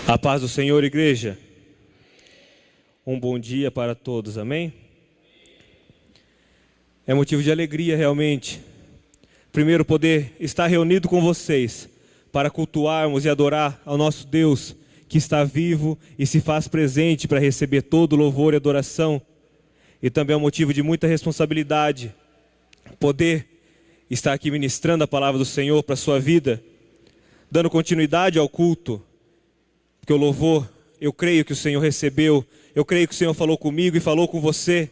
A paz do Senhor, igreja. Um bom dia para todos, amém? É motivo de alegria realmente. Primeiro, poder estar reunido com vocês para cultuarmos e adorar ao nosso Deus que está vivo e se faz presente para receber todo louvor e adoração. E também é um motivo de muita responsabilidade poder estar aqui ministrando a palavra do Senhor para a sua vida, dando continuidade ao culto. Porque o louvor, eu creio que o Senhor recebeu, eu creio que o Senhor falou comigo e falou com você,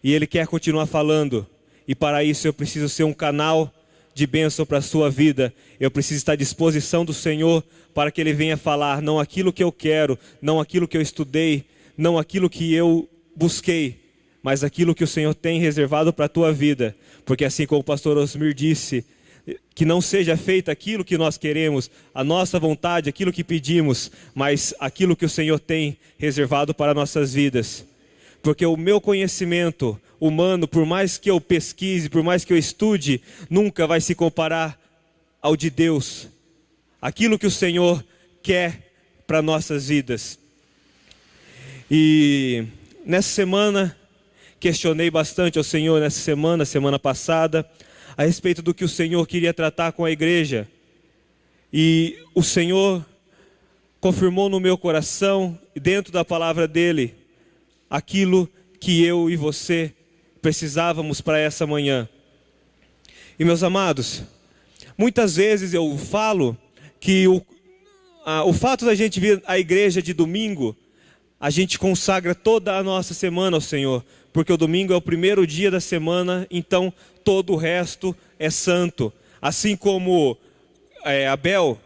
e Ele quer continuar falando, e para isso eu preciso ser um canal de bênção para a sua vida, eu preciso estar à disposição do Senhor, para que Ele venha falar, não aquilo que eu quero, não aquilo que eu estudei, não aquilo que eu busquei, mas aquilo que o Senhor tem reservado para a tua vida, porque assim como o pastor Osmir disse, que não seja feito aquilo que nós queremos, a nossa vontade, aquilo que pedimos, mas aquilo que o Senhor tem reservado para nossas vidas. Porque o meu conhecimento humano, por mais que eu pesquise, por mais que eu estude, nunca vai se comparar ao de Deus. Aquilo que o Senhor quer para nossas vidas. E nessa semana, questionei bastante ao Senhor, semana passada, a respeito do que o Senhor queria tratar com a igreja. E o Senhor confirmou no meu coração, dentro da palavra dEle, aquilo que eu e você precisávamos para essa manhã. E meus amados, muitas vezes eu falo que o fato da gente vir à igreja de domingo, a gente consagra toda a nossa semana ao Senhor, porque o domingo é o primeiro dia da semana, então todo o resto é santo. Assim como Abel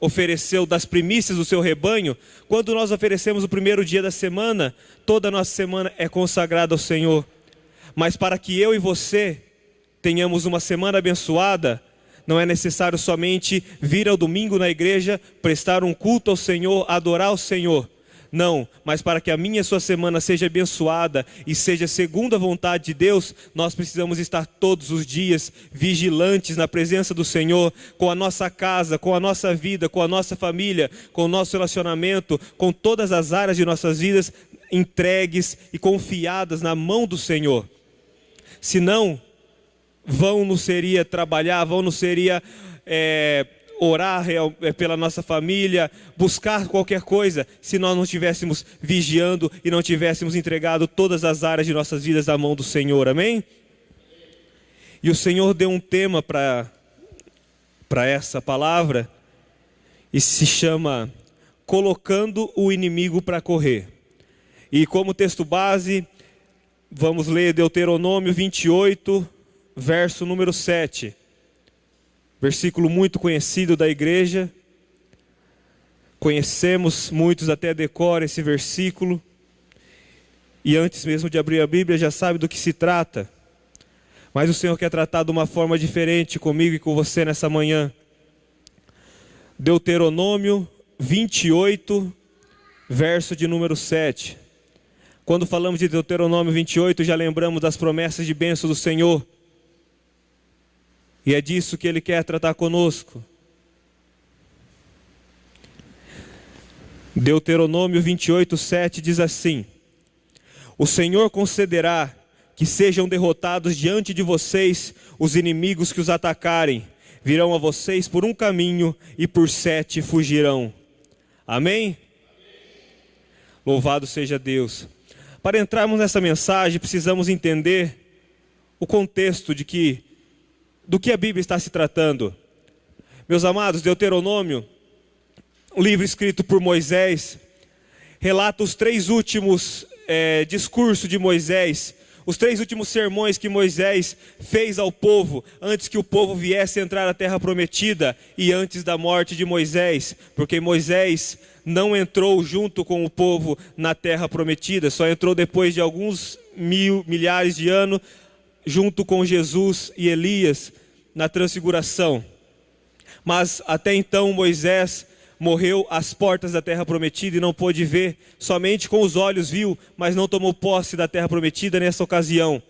ofereceu das primícias do seu rebanho, quando nós oferecemos o primeiro dia da semana, toda a nossa semana é consagrada ao Senhor. Mas para que eu e você tenhamos uma semana abençoada, não é necessário somente vir ao domingo na igreja, prestar um culto ao Senhor, adorar o Senhor. Não, mas para que a minha e a sua semana seja abençoada e seja segundo a vontade de Deus, nós precisamos estar todos os dias vigilantes na presença do Senhor, com a nossa casa, com a nossa vida, com a nossa família, com o nosso relacionamento, com todas as áreas de nossas vidas entregues e confiadas na mão do Senhor. Senão, vão nos seria trabalhar, vão nos seria orar pela nossa família, buscar qualquer coisa, se nós não estivéssemos vigiando e não tivéssemos entregado todas as áreas de nossas vidas à mão do Senhor, amém? E o Senhor deu um tema para essa palavra, e se chama Colocando o Inimigo para Correr. E como texto base, vamos ler Deuteronômio 28, verso número 7. Versículo muito conhecido da igreja. Conhecemos muitos até decora esse versículo. E antes mesmo de abrir a Bíblia já sabe do que se trata. Mas o Senhor quer tratar de uma forma diferente comigo e com você nessa manhã. Deuteronômio 28, verso de número 7. Quando falamos de Deuteronômio 28, já lembramos das promessas de bênção do Senhor. E é disso que Ele quer tratar conosco. Deuteronômio 28, 7 diz assim: O Senhor concederá que sejam derrotados diante de vocês os inimigos que os atacarem. Virão a vocês por um caminho e por 7 fugirão. Amém? Louvado seja Deus. Para entrarmos nessa mensagem, precisamos entender o contexto do que a Bíblia está se tratando. Meus amados, Deuteronômio, um livro escrito por Moisés, relata os 3 últimos discursos de Moisés, os 3 últimos sermões que Moisés fez ao povo, antes que o povo viesse entrar na terra prometida e antes da morte de Moisés, porque Moisés não entrou junto com o povo na terra prometida, só entrou depois de alguns milhares de anos, junto com Jesus e Elias na transfiguração. Mas até então Moisés morreu às portas da terra prometida e não pôde ver, somente com os olhos viu, mas não tomou posse da terra prometida nessa ocasião.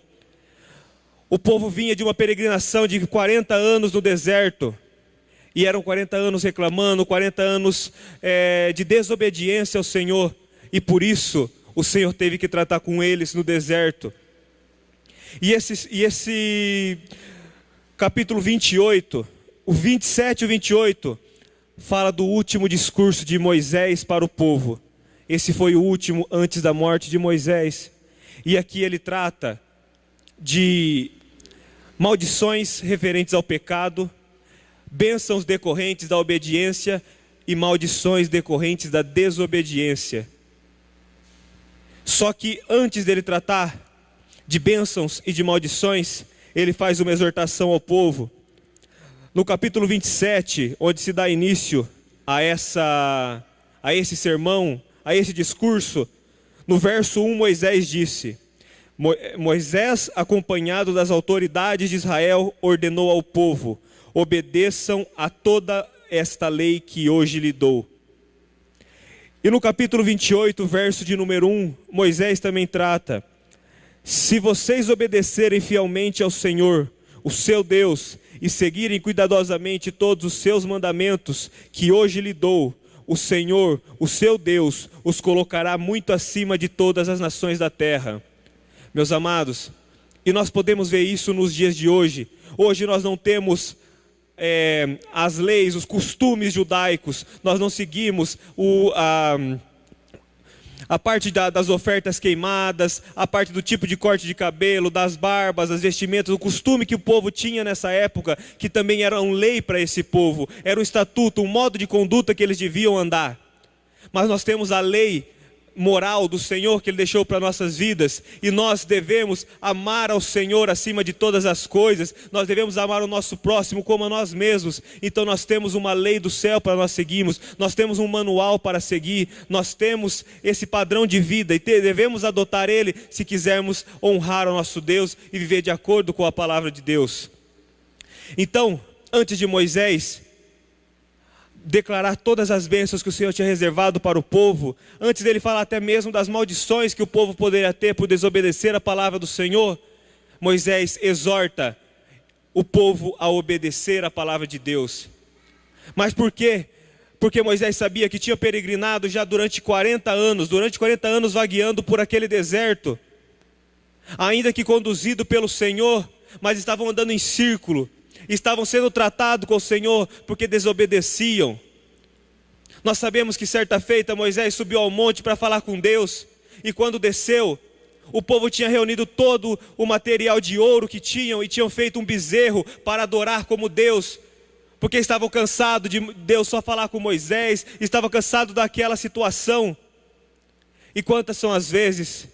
O povo vinha de uma peregrinação de 40 anos no deserto, E eram 40 anos reclamando, 40 anos de desobediência ao Senhor. E por isso o Senhor teve que tratar com eles no deserto. E esse capítulo 28, o 27 e o 28, fala do último discurso de Moisés para o povo. Esse foi o último antes da morte de Moisés. E aqui ele trata de maldições referentes ao pecado, bênçãos decorrentes da obediência e maldições decorrentes da desobediência. Só que antes dele tratar de bênçãos e de maldições, ele faz uma exortação ao povo. No capítulo 27, onde se dá início a esse sermão, a esse discurso, no verso 1, Moisés disse: Moisés, acompanhado das autoridades de Israel, ordenou ao povo: obedeçam a toda esta lei que hoje lhe dou. E no capítulo 28, verso de número 1, Moisés também trata: se vocês obedecerem fielmente ao Senhor, o seu Deus, e seguirem cuidadosamente todos os seus mandamentos que hoje lhe dou, o Senhor, o seu Deus, os colocará muito acima de todas as nações da terra. Meus amados, e nós podemos ver isso nos dias de hoje. Hoje nós não temos as leis, os costumes judaicos, nós não seguimos a parte das ofertas queimadas, a parte do tipo de corte de cabelo, das barbas, das vestimentas, o costume que o povo tinha nessa época, que também era uma lei para esse povo, era um estatuto, um modo de conduta que eles deviam andar. Mas nós temos a lei moral do Senhor que Ele deixou para nossas vidas, e nós devemos amar ao Senhor acima de todas as coisas, nós devemos amar o nosso próximo como a nós mesmos. Então nós temos uma lei do céu para nós seguirmos, nós temos um manual para seguir, nós temos esse padrão de vida, e devemos adotar ele se quisermos honrar ao nosso Deus e viver de acordo com a palavra de Deus. Então, antes de Moisés declarar todas as bênçãos que o Senhor tinha reservado para o povo, antes dele falar até mesmo das maldições que o povo poderia ter por desobedecer a palavra do Senhor, Moisés exorta o povo a obedecer a palavra de Deus. Mas por quê? Porque Moisés sabia que tinha peregrinado já durante 40 anos vagueando por aquele deserto, ainda que conduzido pelo Senhor, mas estavam andando em círculo, estavam sendo tratados com o Senhor porque desobedeciam. Nós sabemos que certa feita Moisés subiu ao monte para falar com Deus, e quando desceu, o povo tinha reunido todo o material de ouro que tinham e tinham feito um bezerro para adorar como Deus, porque estavam cansados de Deus só falar com Moisés, estavam cansados daquela situação. E quantas são as vezes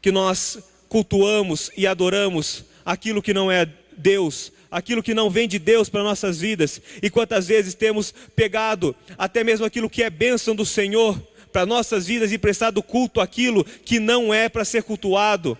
que nós cultuamos e adoramos aquilo que não é Deus, aquilo que não vem de Deus para nossas vidas, e quantas vezes temos pegado até mesmo aquilo que é bênção do Senhor para nossas vidas e prestado culto àquilo que não é para ser cultuado,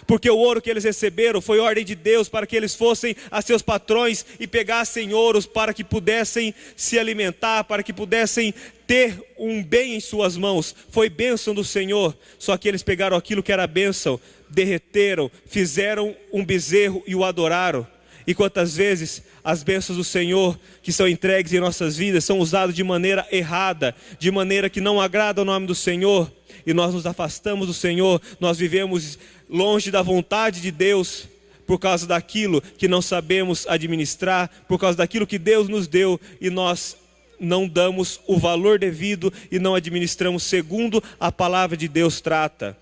porque o ouro que eles receberam foi ordem de Deus para que eles fossem a seus patrões e pegassem ouros para que pudessem se alimentar, para que pudessem ter um bem em suas mãos, foi bênção do Senhor. Só que eles pegaram aquilo que era bênção, derreteram, fizeram um bezerro e o adoraram. E quantas vezes as bênçãos do Senhor que são entregues em nossas vidas são usadas de maneira errada, de maneira que não agrada ao nome do Senhor, e nós nos afastamos do Senhor, nós vivemos longe da vontade de Deus, por causa daquilo que não sabemos administrar, por causa daquilo que Deus nos deu, e nós não damos o valor devido e não administramos segundo a palavra de Deus trata.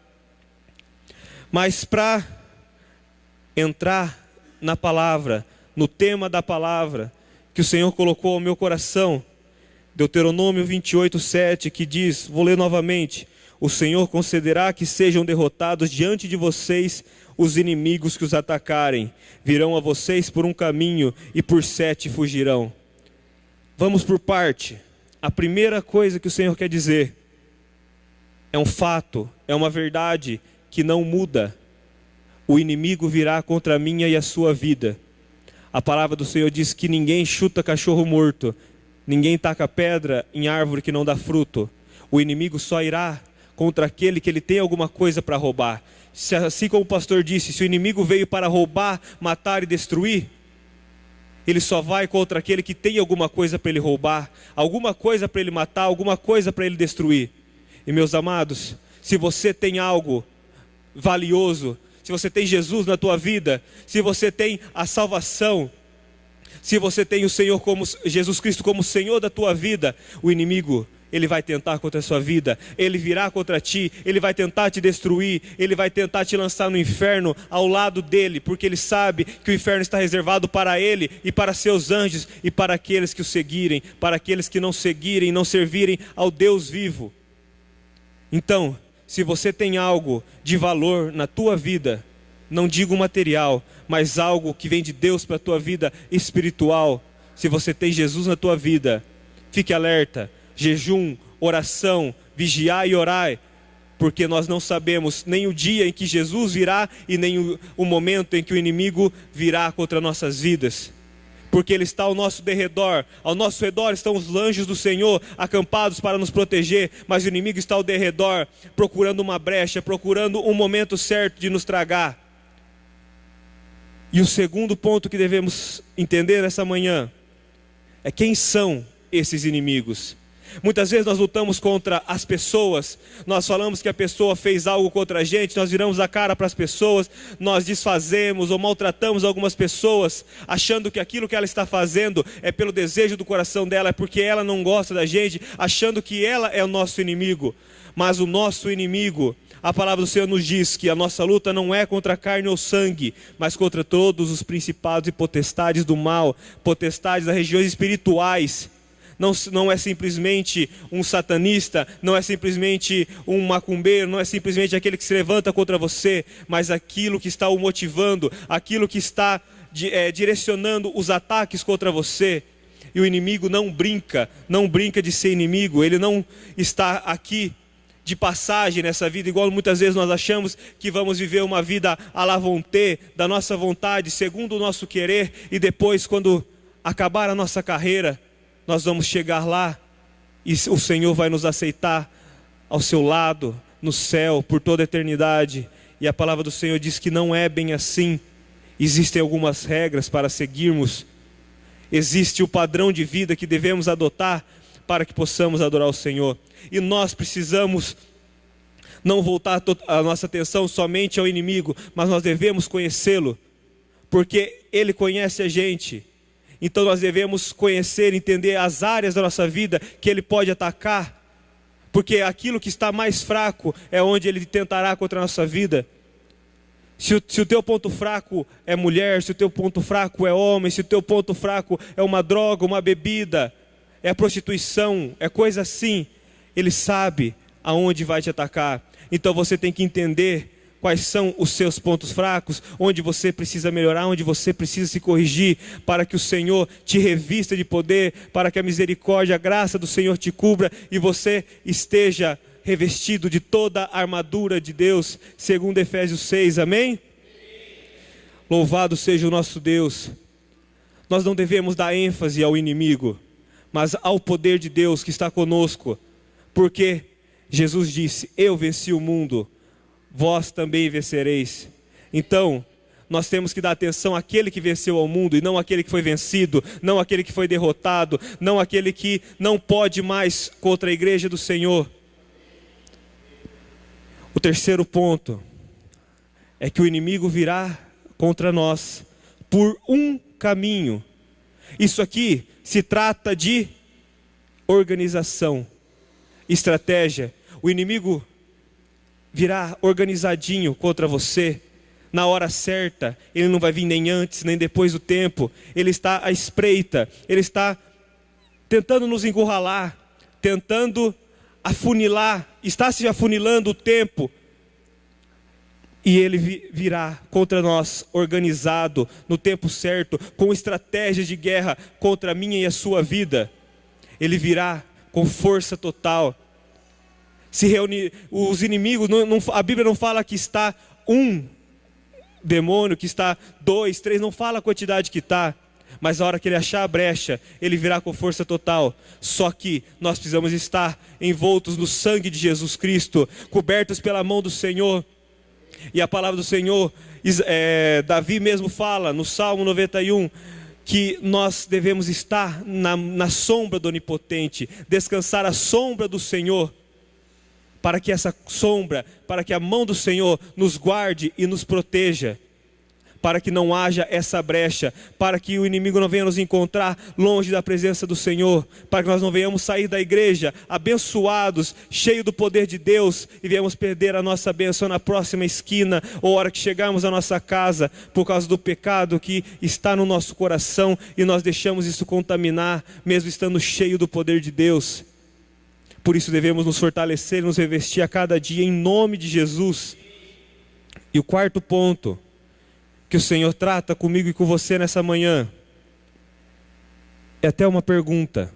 Mas para entrar na palavra, no tema da palavra que o Senhor colocou ao meu coração, Deuteronômio 28:7, que diz, vou ler novamente: o Senhor concederá que sejam derrotados diante de vocês os inimigos que os atacarem, virão a vocês por um caminho e por 7 fugirão. Vamos por parte. A primeira coisa que o Senhor quer dizer é um fato, é uma verdade que não muda. O inimigo virá contra a minha e a sua vida. A palavra do Senhor diz que ninguém chuta cachorro morto, ninguém taca pedra em árvore que não dá fruto. O inimigo só irá contra aquele que ele tem alguma coisa para roubar. Assim como o pastor disse, se o inimigo veio para roubar, matar e destruir, Ele só vai contra aquele que tem alguma coisa para ele roubar, alguma coisa para ele matar, alguma coisa para ele destruir. E meus amados, se você tem algo valioso, se você tem Jesus na tua vida, se você tem a salvação, se você tem o Senhor como Jesus Cristo como Senhor da tua vida, o inimigo, ele vai tentar contra a sua vida, ele virá contra ti, ele vai tentar te destruir, ele vai tentar te lançar no inferno ao lado dele, porque ele sabe que o inferno está reservado para ele e para seus anjos e para aqueles que o seguirem, para aqueles que não seguirem, não servirem ao Deus vivo. Então, se você tem algo de valor na tua vida, não digo material, mas algo que vem de Deus para a tua vida espiritual, se você tem Jesus na tua vida, fique alerta, jejum, oração, vigiai e orai, porque nós não sabemos nem o dia em que Jesus virá e nem o momento em que o inimigo virá contra nossas vidas. Porque Ele está ao nosso derredor, ao nosso redor estão os anjos do Senhor acampados para nos proteger, mas o inimigo está ao derredor, procurando uma brecha, procurando um momento certo de nos tragar. E o segundo ponto que devemos entender nessa manhã é quem são esses inimigos. Muitas vezes nós lutamos contra as pessoas, nós falamos que a pessoa fez algo contra a gente, nós viramos a cara para as pessoas, nós desfazemos ou maltratamos algumas pessoas, achando que aquilo que ela está fazendo é pelo desejo do coração dela, é porque ela não gosta da gente, achando que ela é o nosso inimigo. Mas o nosso inimigo, a palavra do Senhor nos diz que a nossa luta não é contra carne ou sangue, mas contra todos os principados e potestades do mal, potestades das regiões espirituais. Não é simplesmente um satanista, não é simplesmente um macumbeiro, não é simplesmente aquele que se levanta contra você, mas aquilo que está o motivando, aquilo que está direcionando os ataques contra você. E o inimigo não brinca de ser inimigo, ele não está aqui de passagem nessa vida, igual muitas vezes nós achamos que vamos viver uma vida à la vontade, da nossa vontade, segundo o nosso querer, e depois quando acabar a nossa carreira, nós vamos chegar lá e o Senhor vai nos aceitar ao seu lado, no céu, por toda a eternidade. E a palavra do Senhor diz que não é bem assim. Existem algumas regras para seguirmos. Existe o padrão de vida que devemos adotar para que possamos adorar o Senhor. E nós precisamos não voltar a nossa atenção somente ao inimigo, mas nós devemos conhecê-lo, porque ele conhece a gente. Então nós devemos conhecer, entender as áreas da nossa vida que ele pode atacar, porque aquilo que está mais fraco é onde ele tentará contra a nossa vida. Se o teu ponto fraco é mulher, se o teu ponto fraco é homem, se o teu ponto fraco é uma droga, uma bebida, é a prostituição, é coisa assim, ele sabe aonde vai te atacar. Então você tem que entender quais são os seus pontos fracos, onde você precisa melhorar, onde você precisa se corrigir, para que o Senhor te revista de poder, para que a misericórdia, a graça do Senhor te cubra e você esteja revestido de toda a armadura de Deus, segundo Efésios 6, amém? Louvado seja o nosso Deus. Nós não devemos dar ênfase ao inimigo, mas ao poder de Deus que está conosco, porque Jesus disse: eu venci o mundo, vós também vencereis. Então, nós temos que dar atenção àquele que venceu ao mundo, e não àquele que foi vencido, não àquele que foi derrotado, não àquele que não pode mais contra a igreja do Senhor. O terceiro ponto é que o inimigo virá contra nós por um caminho. Isso aqui se trata de organização, estratégia. O inimigo virá organizadinho contra você, na hora certa. Ele não vai vir nem antes, nem depois do tempo. Ele está à espreita, ele está tentando nos encurralar, tentando afunilar, está se afunilando o tempo. E ele virá contra nós, organizado, no tempo certo, com estratégias de guerra contra a minha e a sua vida. Ele virá com força total. Se reunir, os inimigos, a Bíblia não fala que está um demônio, que está 2, 3, não fala a quantidade que está, mas a hora que ele achar a brecha, ele virá com força total. Só que nós precisamos estar envoltos no sangue de Jesus Cristo, cobertos pela mão do Senhor. E a palavra do Senhor, Davi mesmo fala no Salmo 91, que nós devemos estar na sombra do Onipotente, descansar à sombra do Senhor, para que essa sombra, para que a mão do Senhor nos guarde e nos proteja, para que não haja essa brecha, para que o inimigo não venha nos encontrar longe da presença do Senhor, para que nós não venhamos sair da igreja abençoados, cheios do poder de Deus, e venhamos perder a nossa bênção na próxima esquina, ou hora que chegarmos à nossa casa, por causa do pecado que está no nosso coração, e nós deixamos isso contaminar, mesmo estando cheio do poder de Deus. Por isso devemos nos fortalecer e nos revestir a cada dia em nome de Jesus. E o quarto ponto que o Senhor trata comigo e com você nessa manhã é até uma pergunta: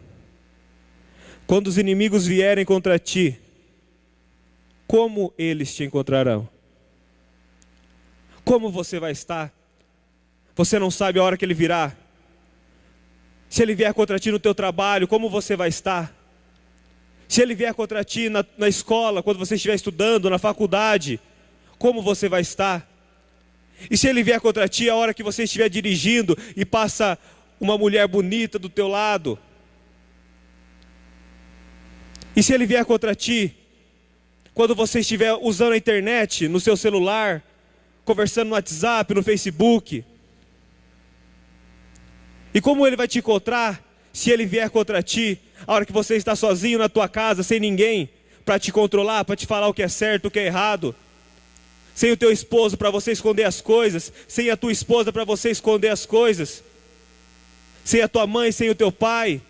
quando os inimigos vierem contra ti, como eles te encontrarão? Como você vai estar? Você não sabe a hora que ele virá. Se ele vier contra ti no teu trabalho, como você vai estar? Se ele vier contra ti na escola, quando você estiver estudando, na faculdade, como você vai estar? E se ele vier contra ti a hora que você estiver dirigindo e passa uma mulher bonita do teu lado? E se ele vier contra ti quando você estiver usando a internet no seu celular, conversando no WhatsApp, no Facebook? E como ele vai te encontrar se ele vier contra ti a hora que você está sozinho na tua casa, sem ninguém para te controlar, para te falar o que é certo, o que é errado? Sem o teu esposo para você esconder as coisas, sem a tua esposa para você esconder as coisas, sem a tua mãe, sem o teu pai.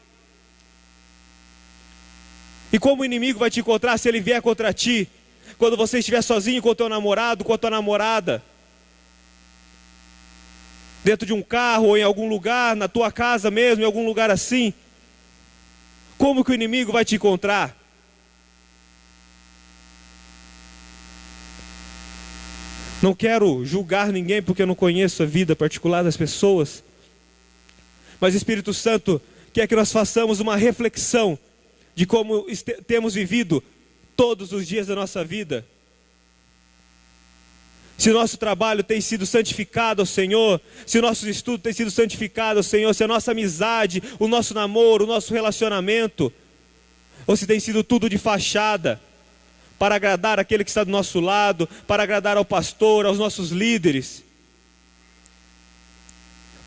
E como o inimigo vai te encontrar se ele vier contra ti, quando você estiver sozinho com o teu namorado, com a tua namorada, dentro de um carro ou em algum lugar, na tua casa mesmo, em algum lugar assim? Como que o inimigo vai te encontrar? Não quero julgar ninguém porque eu não conheço a vida particular das pessoas, mas o Espírito Santo quer que nós façamos uma reflexão de como temos vivido todos os dias da nossa vida. Se o nosso trabalho tem sido santificado ao Senhor, se o nosso estudo tem sido santificado ao Senhor, se a nossa amizade, o nosso namoro, o nosso relacionamento, ou se tem sido tudo de fachada, para agradar aquele que está do nosso lado, para agradar ao pastor, aos nossos líderes.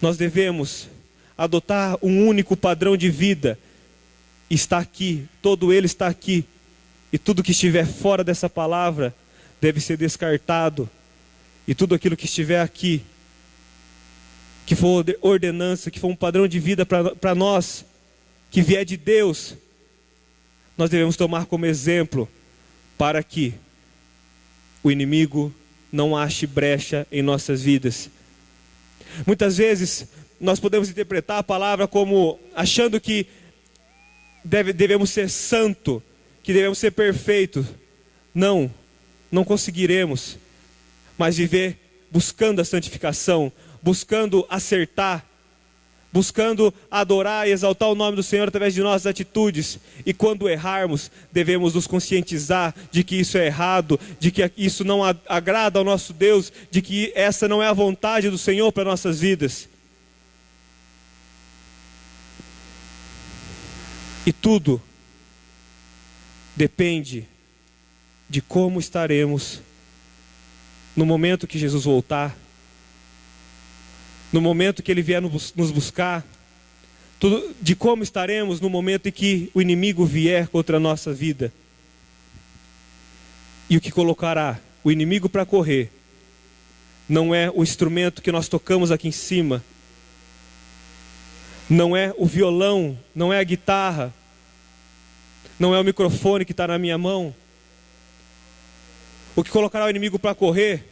Nós devemos adotar um único padrão de vida. Está aqui, todo ele está aqui. E tudo que estiver fora dessa palavra deve ser descartado. E tudo aquilo que estiver aqui, que for ordenança, que for um padrão de vida para nós, que vier de Deus, nós devemos tomar como exemplo, para que o inimigo não ache brecha em nossas vidas. Muitas vezes nós podemos interpretar a palavra como achando que devemos ser santo, que devemos ser perfeitos. Não conseguiremos, mas viver buscando a santificação, buscando acertar, buscando adorar e exaltar o nome do Senhor através de nossas atitudes. E quando errarmos, devemos nos conscientizar de que isso é errado, de que isso não agrada ao nosso Deus, de que essa não é a vontade do Senhor para nossas vidas. E tudo depende de como estaremos no momento que Jesus voltar, no momento que Ele vier nos buscar, tudo, de como estaremos no momento em que o inimigo vier contra a nossa vida. E o que colocará o inimigo para correr não é o instrumento que nós tocamos aqui em cima, não é o violão, não é a guitarra, não é o microfone que está na minha mão. O que colocará o inimigo para correr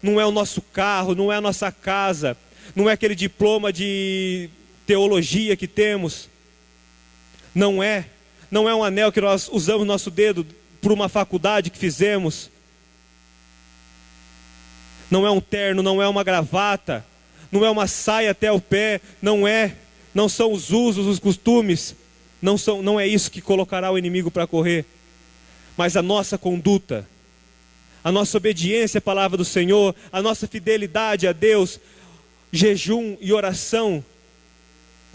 não é o nosso carro, não é a nossa casa, não é aquele diploma de teologia que temos, não é um anel que nós usamos no nosso dedo por uma faculdade que fizemos, não é um terno, não é uma gravata, não é uma saia até o pé, não são os usos, os costumes, não é isso que colocará o inimigo para correr, mas a nossa conduta, a nossa obediência à palavra do Senhor, a nossa fidelidade a Deus, jejum e oração,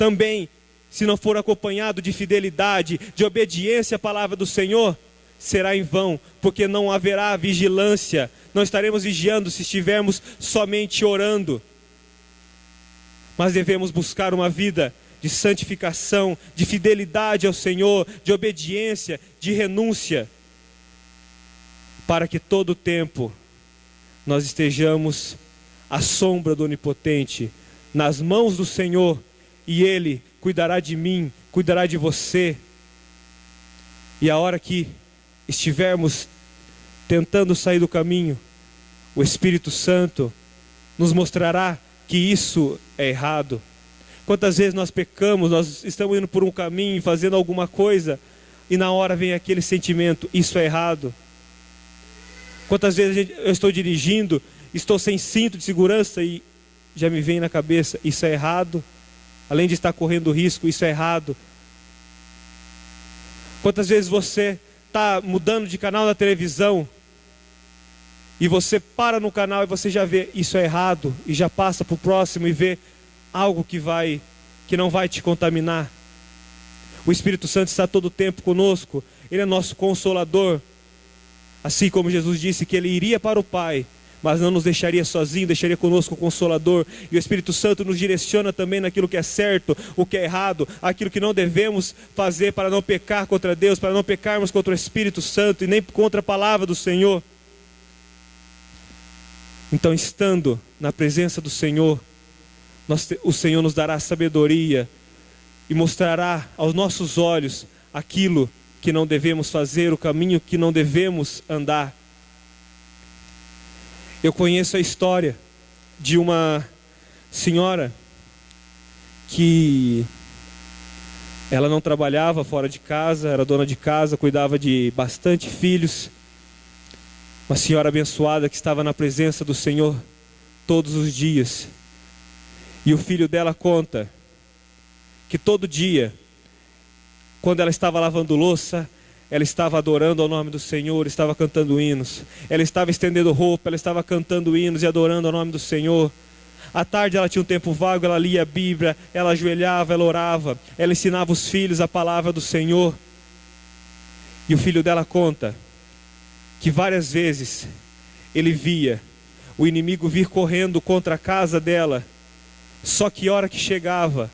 também, se não for acompanhado de fidelidade, de obediência à palavra do Senhor, será em vão, porque não haverá vigilância. Não estaremos vigiando se estivermos somente orando. Mas devemos buscar uma vida de santificação, de fidelidade ao Senhor, de obediência, de renúncia, para que todo o tempo nós estejamos à sombra do Onipotente, nas mãos do Senhor, e Ele cuidará de mim, cuidará de você. E a hora que estivermos tentando sair do caminho, o Espírito Santo nos mostrará que isso é errado. Quantas vezes nós pecamos, nós estamos indo por um caminho, fazendo alguma coisa, e na hora vem aquele sentimento, isso é errado. Quantas vezes eu estou dirigindo, estou sem cinto de segurança e já me vem na cabeça, isso é errado. Além de estar correndo risco, isso é errado. Quantas vezes você está mudando de canal na televisão e você para no canal e você já vê, isso é errado, e já passa para o próximo e vê algo que não vai te contaminar. O Espírito Santo está todo o tempo conosco, Ele é nosso consolador. Assim como Jesus disse que Ele iria para o Pai, mas não nos deixaria sozinho, deixaria conosco o Consolador. E o Espírito Santo nos direciona também naquilo que é certo, o que é errado, aquilo que não devemos fazer para não pecar contra Deus, para não pecarmos contra o Espírito Santo e nem contra a palavra do Senhor. Então, estando na presença do Senhor, o Senhor nos dará sabedoria e mostrará aos nossos olhos aquilo que não devemos fazer, o caminho que não devemos andar. Eu conheço a história de uma senhora que ela não trabalhava fora de casa, era dona de casa, cuidava de bastante filhos. Uma senhora abençoada que estava na presença do Senhor todos os dias. E o filho dela conta que todo dia, quando ela estava lavando louça, ela estava adorando ao nome do Senhor, estava cantando hinos. Ela estava estendendo roupa, ela estava cantando hinos e adorando ao nome do Senhor. À tarde ela tinha um tempo vago, ela lia a Bíblia, ela ajoelhava, ela orava, ela ensinava os filhos a palavra do Senhor. E o filho dela conta que várias vezes ele via o inimigo vir correndo contra a casa dela. Só que a hora que chegava,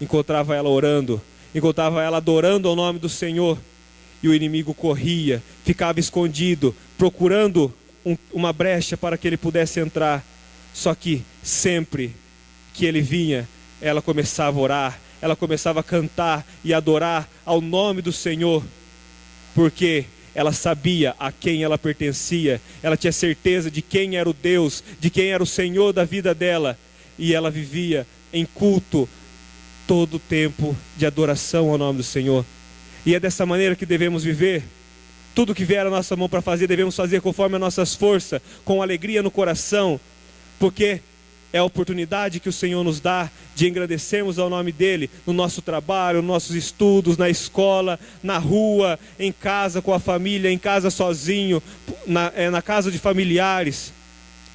encontrava ela orando, encontrava ela adorando ao nome do Senhor. E o inimigo corria, ficava escondido, procurando uma brecha para que ele pudesse entrar. Só que sempre que ele vinha, ela começava a orar, ela começava a cantar e adorar ao nome do Senhor. Porque ela sabia a quem ela pertencia, ela tinha certeza de quem era o Deus, de quem era o Senhor da vida dela. E ela vivia em culto todo o tempo de adoração ao nome do Senhor. E é dessa maneira que devemos viver. Tudo que vier à nossa mão para fazer, devemos fazer conforme as nossas forças, com alegria no coração, porque é a oportunidade que o Senhor nos dá de engrandecermos ao nome dEle, no nosso trabalho, nos nossos estudos, na escola, na rua, em casa com a família, em casa sozinho, na casa de familiares,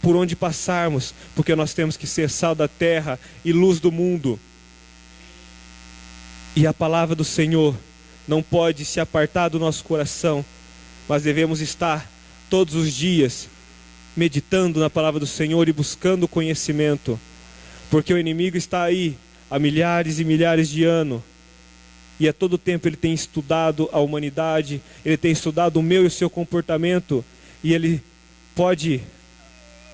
por onde passarmos, porque nós temos que ser sal da terra e luz do mundo. E a palavra do Senhor não pode se apartar do nosso coração, mas devemos estar todos os dias meditando na palavra do Senhor e buscando conhecimento, porque o inimigo está aí há milhares e milhares de anos, e a todo tempo ele tem estudado a humanidade, ele tem estudado o meu e o seu comportamento, e ele pode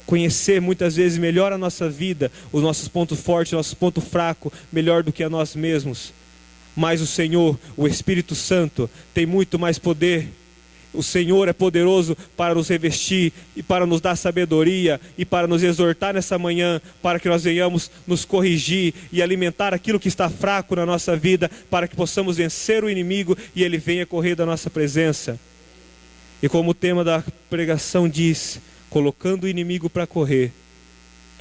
conhecer muitas vezes melhor a nossa vida, os nossos pontos fortes, os nossos pontos fracos, melhor do que a nós mesmos. Mas o Senhor, o Espírito Santo, tem muito mais poder. O Senhor é poderoso para nos revestir e para nos dar sabedoria e para nos exortar nessa manhã, para que nós venhamos nos corrigir e alimentar aquilo que está fraco na nossa vida, para que possamos vencer o inimigo e ele venha correr da nossa presença. E como o tema da pregação diz, colocando o inimigo para correr.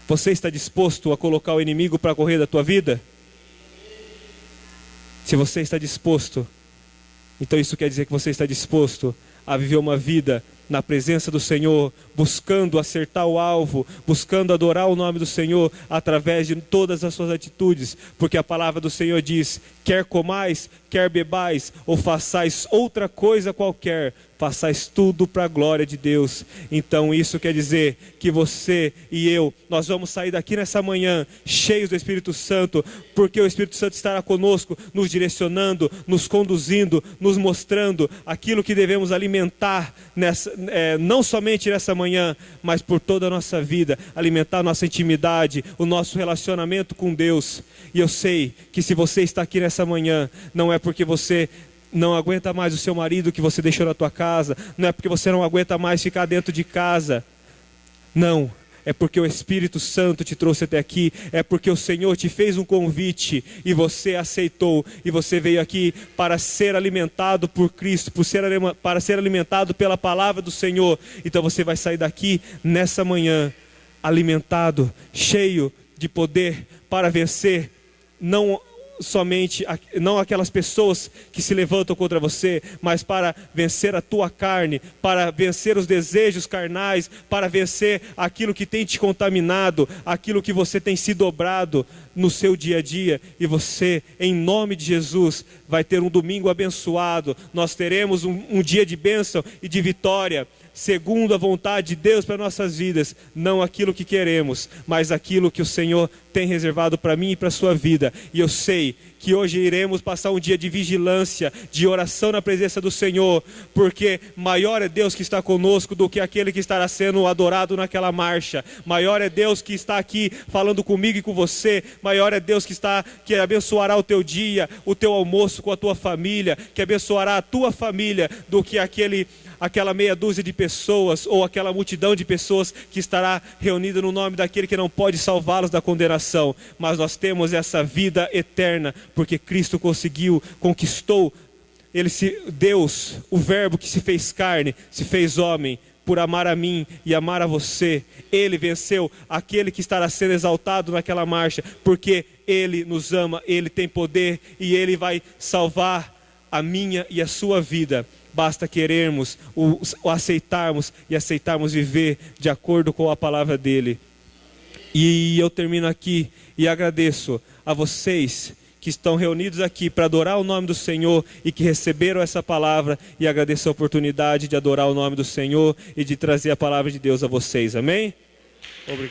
Você está disposto a colocar o inimigo para correr da tua vida? Se você está disposto, então isso quer dizer que você está disposto a viver uma vida na presença do Senhor, buscando acertar o alvo, buscando adorar o nome do Senhor através de todas as suas atitudes, porque a palavra do Senhor diz: quer comais, quer bebais, ou façais outra coisa qualquer, façais tudo para a glória de Deus. Então isso quer dizer que você e eu, nós vamos sair daqui nessa manhã cheios do Espírito Santo, porque o Espírito Santo estará conosco, nos direcionando, nos conduzindo, nos mostrando aquilo que devemos alimentar não somente nessa manhã, mas por toda a nossa vida, alimentar a nossa intimidade, o nosso relacionamento com Deus. E eu sei que se você está aqui nessa manhã, não é porque você não aguenta mais o seu marido que você deixou na tua casa, não é porque você não aguenta mais ficar dentro de casa, não, é porque o Espírito Santo te trouxe até aqui, é porque o Senhor te fez um convite e você aceitou, e você veio aqui para ser alimentado por Cristo, para ser alimentado pela palavra do Senhor. Então você vai sair daqui nessa manhã alimentado, cheio de poder para vencer, não aquelas pessoas que se levantam contra você, mas para vencer a tua carne, para vencer os desejos carnais, para vencer aquilo que tem te contaminado, aquilo que você tem se dobrado no seu dia a dia. E você, em nome de Jesus, vai ter um domingo abençoado. Nós teremos um dia de bênção e de vitória, segundo a vontade de Deus para nossas vidas, não aquilo que queremos, mas aquilo que o Senhor tem reservado para mim e para a sua vida. E eu sei que hoje iremos passar um dia de vigilância, de oração na presença do Senhor, porque maior é Deus que está conosco do que aquele que estará sendo adorado naquela marcha. Maior é Deus que está aqui falando comigo e com você. Maior é Deus que abençoará o teu dia, o teu almoço com a tua família, que abençoará a tua família, do que aquela meia dúzia de pessoas, ou aquela multidão de pessoas que estará reunida no nome daquele que não pode salvá-los da condenação. Mas nós temos essa vida eterna, porque Cristo conquistou, Deus, o verbo que se fez carne, se fez homem, por amar a mim e amar a você. Ele venceu aquele que estará sendo exaltado naquela marcha, porque Ele nos ama, Ele tem poder e Ele vai salvar a minha e a sua vida. Basta querermos, o aceitarmos e aceitarmos viver de acordo com a palavra dEle. E eu termino aqui e agradeço a vocês que estão reunidos aqui para adorar o nome do Senhor e que receberam essa palavra, e agradeço a oportunidade de adorar o nome do Senhor e de trazer a palavra de Deus a vocês. Amém? Obrigado.